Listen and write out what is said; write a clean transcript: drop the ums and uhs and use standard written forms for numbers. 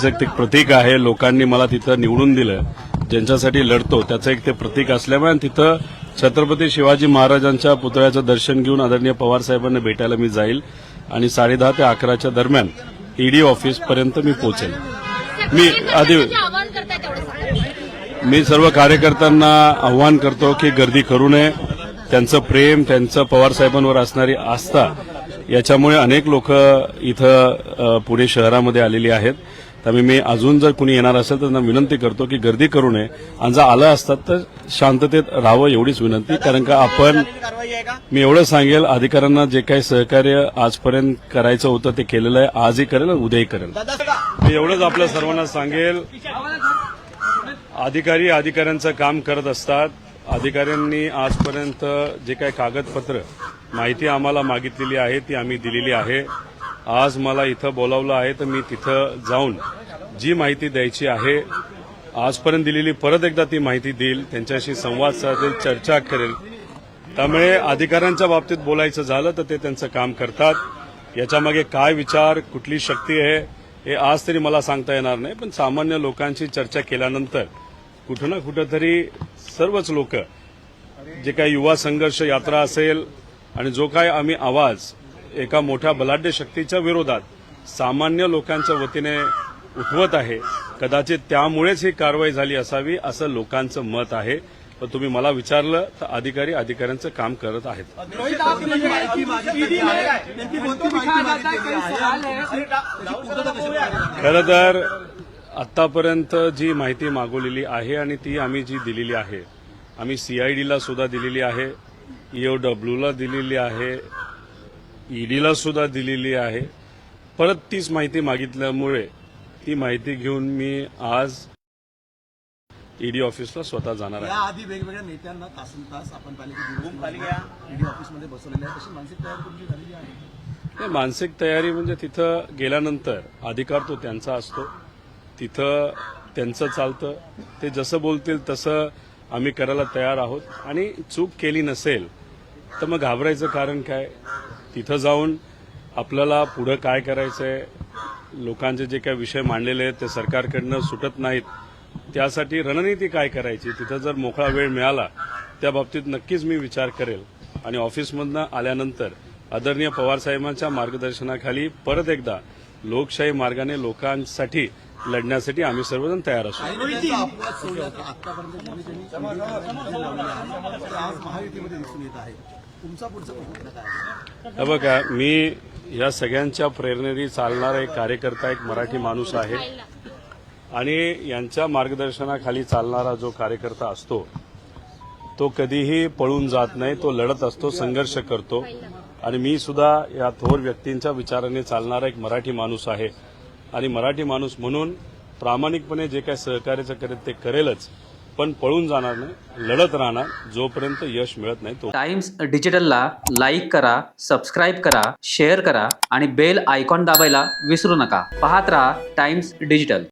ताकदीचं एक ते प्रतीक आहे. लोकांनी मला तिथं निवडून दिलं, ज्यांच्यासाठी लढतो त्याचं एक ते प्रतीक असल्यामुळे तिथं छत्रपती शिवाजी महाराजांच्या पुतळ्याचं दर्शन घेऊन आदरणीय पवार साहेबांना भेटायला मी जाईल आणि 10:30 ते 11च्या दरम्यान ईडी ऑफिसपर्यंत मी पोहोचेल. मी सर्व कार्यकर्त्यांना आव्हान करतो की गर्दी करू नये. त्यांचं प्रेम, त्यांचं पवार साहेबांवर असणारी आस्था याच्यामुळे अनेक लोक इथं पुणे शहरामध्ये आलेली आहेत. त्यामुळे मी अजून जर कुणी येणार असेल तर त्यांना विनंती करतो की गर्दी करू नये आणि जर आलं असतात तर शांततेत राहावं एवढीच विनंती. कारण का मी एवढं सांगेल, अधिकाऱ्यांना जे काही सहकार्य आजपर्यंत करायचं होतं ते केलेलं आहे. आजही करेल आणि उद्याही करेल. मी एवढंच आपल्या सर्वांना सांगेल, अधिकाऱ्यांचं काम करत असतात. अधिकाऱ्यांनी आजपर्यंत जे काही कागदपत्र माहिती आम्हाला मागितलेली आहे ती आम्ही दिलेली आहे. आज मला इथं बोलावलं आहे तर मी तिथं जाऊन जी माहिती द्यायची आहे आजपर्यंत दिलेली परत एकदा ती माहिती देईल, त्यांच्याशी संवाद साधेल, चर्चा करेल. त्यामुळे अधिकाऱ्यांच्या बाबतीत बोलायचं झालं तर ते त्यांचं काम करतात. याच्यामागे काय विचार, कुठली शक्ती आहे हे आज तरी मला सांगता येणार नाही. पण सामान्य लोकांशी चर्चा केल्यानंतर कुठं ना कुठं तरी सर्वच लोक, जे काही युवा संघर्ष यात्रा असेल आणि जो काय आम्ही आवाज एका मोठ्या बलाढ्य शक्तीच्या विरोधात सामान्य लोकांच्या वतीने उठवत आहे, कदाचित त्यामुळेच ही कारवाई झाली असावी असं लोकांचं मत आहे. पण तुम्ही मला विचारलं तर अधिकाऱ्यांचं काम करत आहेत. खरं तर आतापर्यंत जी माहिती मागवलेली आहे आणि ती आम्ही जी दिलेली आहे, आम्ही सीआयडीला सुद्धा दिलेली आहे, ईओडब्ल्यूला दिलेली आहे, ईडीला सुद्धा दिलेली आहे. परत तीच माहिती मागितल्यामुळे ती माहिती घेऊन मी आज ईडी ऑफिसला स्वतः जाणार आहे. याआधी वेगवेगळ्या नेत्यांना तासनतास आपण ईडी ऑफिसमध्ये बसवलेले आहे, तशी मानसिक तयारी तुमची झालेली आहे? मानसिक तयारी म्हणजे तिथं गेल्यानंतर अधिकार तो त्यांचा असतो, तिथं त्यांचं चालतं. ते जसं बोलतील तसं आम्ही करायला तयार आहोत. आणि चूक केली नसेल तर मग घाबरायचं कारण काय? तिथं जाऊन आपल्याला पुढं काय करायचंय, लोकांचे जे काही विषय मांडलेले आहेत ते सरकारकडनं सुटत नाहीत, त्यासाठी रणनीती काय करायची, तिथं जर मोकळा वेळ मिळाला त्या बाबतीत नक्कीच मी विचार करेल. आणि ऑफिसमधनं आल्यानंतर आदरणीय पवारसाहेबांच्या मार्गदर्शनाखाली परत एकदा लोकशाही मार्गाने लोकांसाठी लढण्यासाठी आम्ही सर्वजण तयार असू. बघा, मी या सगळ्यांच्या प्रेरणेने चालणारा एक कार्यकर्ता, एक मराठी माणूस आहे आणि यांच्या मार्गदर्शनाखाली चालणारा जो कार्यकर्ता असतो तो कधीही पळून जात नाही, तो लढत असतो, संघर्ष करतो. आणि मी सुद्धा या थोर व्यक्तींच्या विचाराने चालणारा एक मराठी माणूस आहे आणि मराठी माणूस म्हणून प्रामाणिकपणे जे काही सहकार्याचं करेल ते करेलच, पण पळून जाणार नाही, लढत राहणार जोपर्यंत यश मिळत नाही तो. टाइम्स डिजिटलला लाईक करा, सबस्क्राईब करा, शेअर करा आणि बेल आयकॉन दाबायला विसरू नका. पाहत रहा टाइम्स डिजिटल.